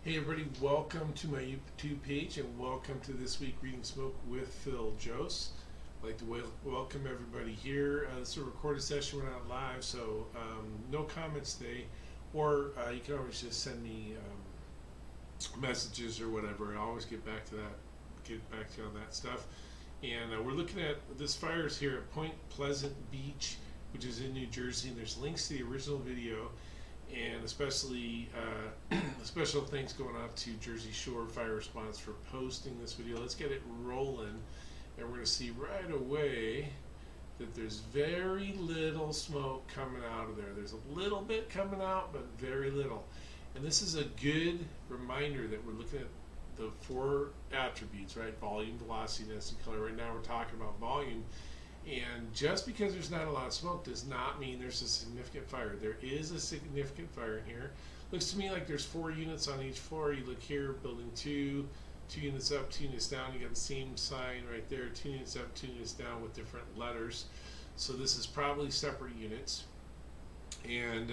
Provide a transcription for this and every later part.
Hey everybody, welcome to my YouTube page and welcome to This Week Reading Smoke with Phil Jose. I'd like to welcome everybody here. This is a recorded session, we're not live, so no comments today, or you can always just send me messages or whatever. I always get back to you on that stuff. And we're looking at this fires here at Point Pleasant Beach, which is in New Jersey, and there's links to the original video. And especially special thanks going out to Jersey Shore Fire Response for posting this video. Let's get it rolling, and we're going to see right away that there's very little smoke coming out of there. There's a little bit coming out, but very little. And this is a good reminder that we're looking at the four attributes, right? Volume, velocity, density, color. Right now we're talking about volume. And just because there's not a lot of smoke does not mean there's a significant fire. There is a significant fire in here. Looks to me like there's 4 units on each floor. You look here, building 2 units up, 2 units down. You got the same sign right there, 2 units up, 2 units down with different letters. So this is probably separate units. And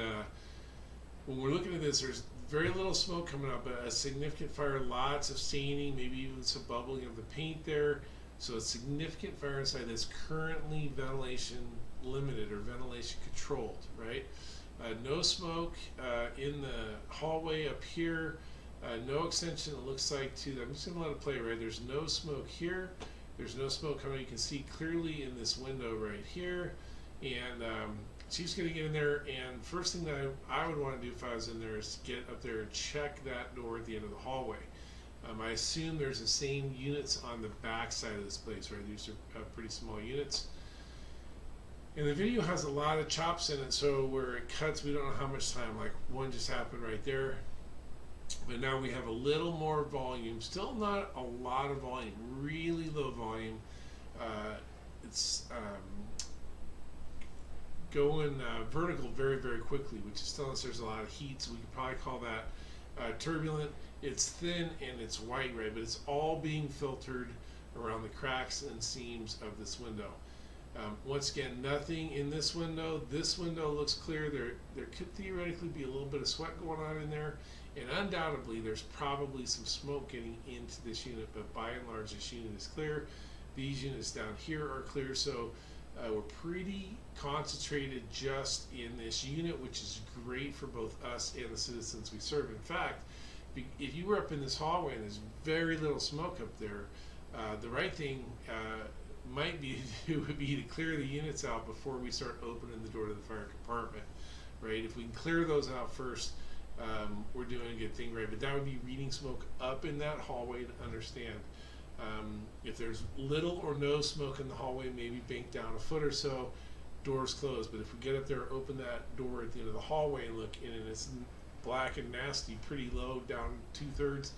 when we're looking at this, there's very little smoke coming out, but a significant fire, lots of staining, maybe even some bubbling of the paint there. So a significant fire inside that's currently ventilation limited or ventilation controlled, right? No smoke in the hallway up here. No extension, it looks like, to I'm just going to let it play, right? There's no smoke here. There's no smoke coming. You can see clearly in this window right here. And she's going to get in there. And first thing that I would want to do if I was in there is get up there and check that door at the end of the hallway. I assume there's the same units on the back side of this place, right? These are pretty small units. And the video has a lot of chops in it, so where it cuts, we don't know how much time. Like one just happened right there. But now we have a little more volume. Still not a lot of volume, really low volume. It's going vertical very, very quickly, which is telling us there's a lot of heat, so we could probably call that turbulent. It's thin and it's white, right? But it's all being filtered around the cracks and seams of this window. Once again, nothing in this window. This window looks clear. There could theoretically be a little bit of sweat going on in there, and undoubtedly there's probably some smoke getting into this unit, but by and large this unit is clear. These units down here are clear, so we're pretty concentrated just in this unit, which is great for both us and the citizens we serve. In fact, if you were up in this hallway and there's very little smoke up there, the right thing might be to do would be to clear the units out before we start opening the door to the fire compartment, right? If we can clear those out first, we're doing a good thing, right? But that would be reading smoke up in that hallway to understand. If there's little or no smoke in the hallway, maybe bank down a foot or so, doors closed. But if we get up there, open that door at the end of the hallway and look in, and it's black and nasty, pretty low, down 2/3,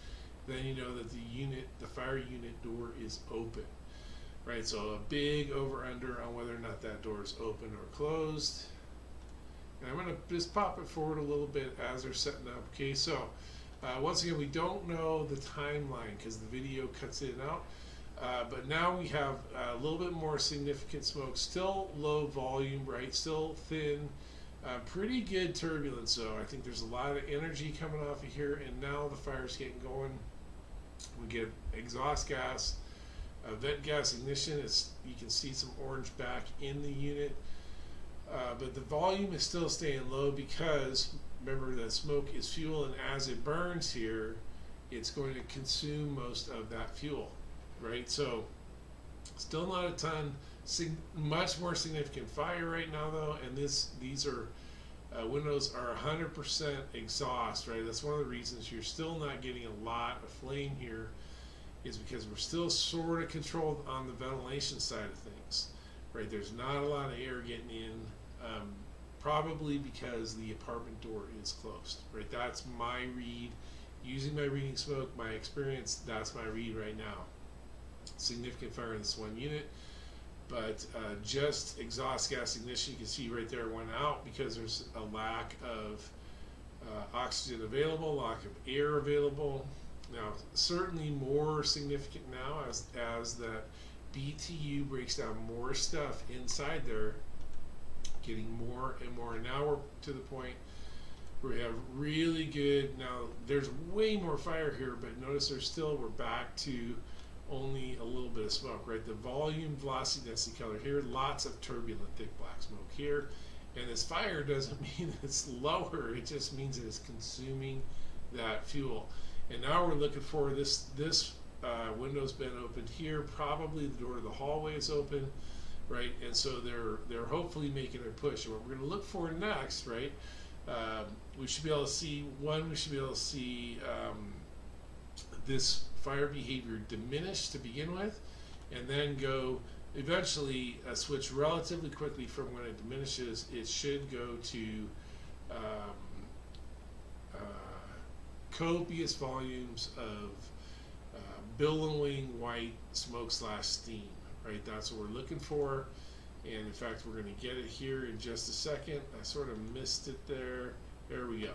then you know that the fire unit door is open, right? So a big over/under on whether or not that door is open or closed. And I'm going to just pop it forward a little bit as they're setting up. Okay, so once again, we don't know the timeline because the video cuts in and out. But now we have a little bit more significant smoke, still low volume, right? Still thin. Pretty good turbulence, though. I think there's a lot of energy coming off of here, and now the fire's getting going. We get exhaust gas, vent gas ignition. You can see some orange back in the unit, but the volume is still staying low because remember that smoke is fuel, and as it burns here, it's going to consume most of that fuel, right? So still not a ton. Much more significant fire right now, though, and these are windows are 100% exhaust, right? That's one of the reasons you're still not getting a lot of flame here, is because we're still sort of controlled on the ventilation side of things, right? There's not a lot of air getting in, probably because the apartment door is closed, right? That's my read. Using my reading smoke, my experience, that's my read right now. Significant fire in this one unit. But just exhaust gas ignition, you can see right there, went out because there's a lack of oxygen available, lack of air available. Now, certainly more significant now as that BTU breaks down more stuff inside there, getting more and more. And now we're to the point We have really good, now there's way more fire here, but notice we're back to only a little bit of smoke, right? The volume, velocity, density, color here, lots of turbulent thick black smoke here. And this fire doesn't mean that it's lower, it just means that it's consuming that fuel. And now we're looking for this window's been opened here, probably the door to the hallway is open, right? And so they're hopefully making their push. And what we're going to look for next, right? We should be able to see, this fire behavior diminish to begin with, and then go eventually switch relatively quickly from when it diminishes. It should go to copious volumes of billowing white smoke / steam, right? That's what we're looking for. And in fact, we're going to get it here in just a second. I sort of missed it there. There we go,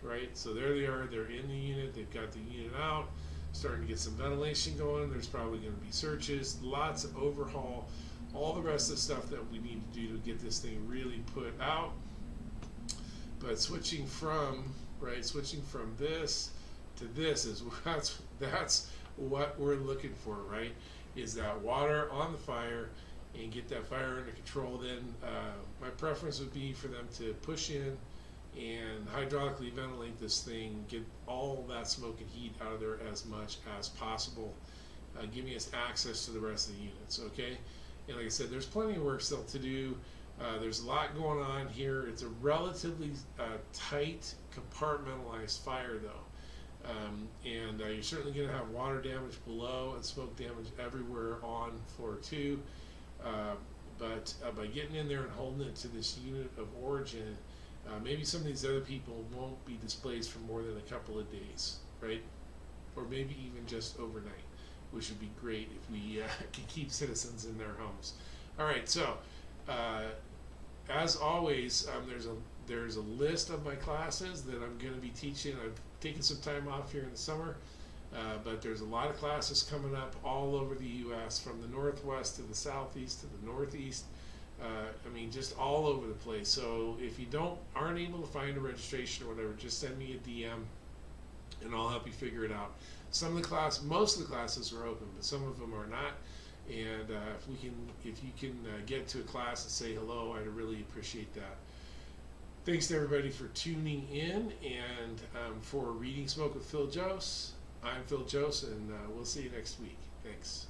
right? So there they are. They're in the unit. They've got the unit out, starting to get some ventilation going. There's probably going to be searches, lots of overhaul, all the rest of the stuff that we need to do to get this thing really put out. But switching from this to this is that's what we're looking for, right? Is that water on the fire and get that fire under control. Then my preference would be for them to push in and hydraulically ventilate this thing, get all that smoke and heat out of there as much as possible, giving us access to the rest of the units, okay? And like I said, there's plenty of work still to do. There's a lot going on here. It's a relatively tight, compartmentalized fire though. And you're certainly going to have water damage below and smoke damage everywhere on floor 2. But by getting in there and holding it to this unit of origin, maybe some of these other people won't be displaced for more than a couple of days, right? Or maybe even just overnight, which would be great if we can keep citizens in their homes. All right, so as always, there's a list of my classes that I'm going to be teaching. I've taken some time off here in the summer, but there's a lot of classes coming up all over the U.S., from the Northwest to the Southeast to the Northeast. I mean, just all over the place. So if you aren't able to find a registration or whatever, just send me a DM and I'll help you figure it out. Most of the classes are open, but some of them are not. And if you can get to a class and say hello, I'd really appreciate that. Thanks to everybody for tuning in and for Reading Smoke with Phil Jose. I'm Phil Jose, and we'll see you next week. Thanks.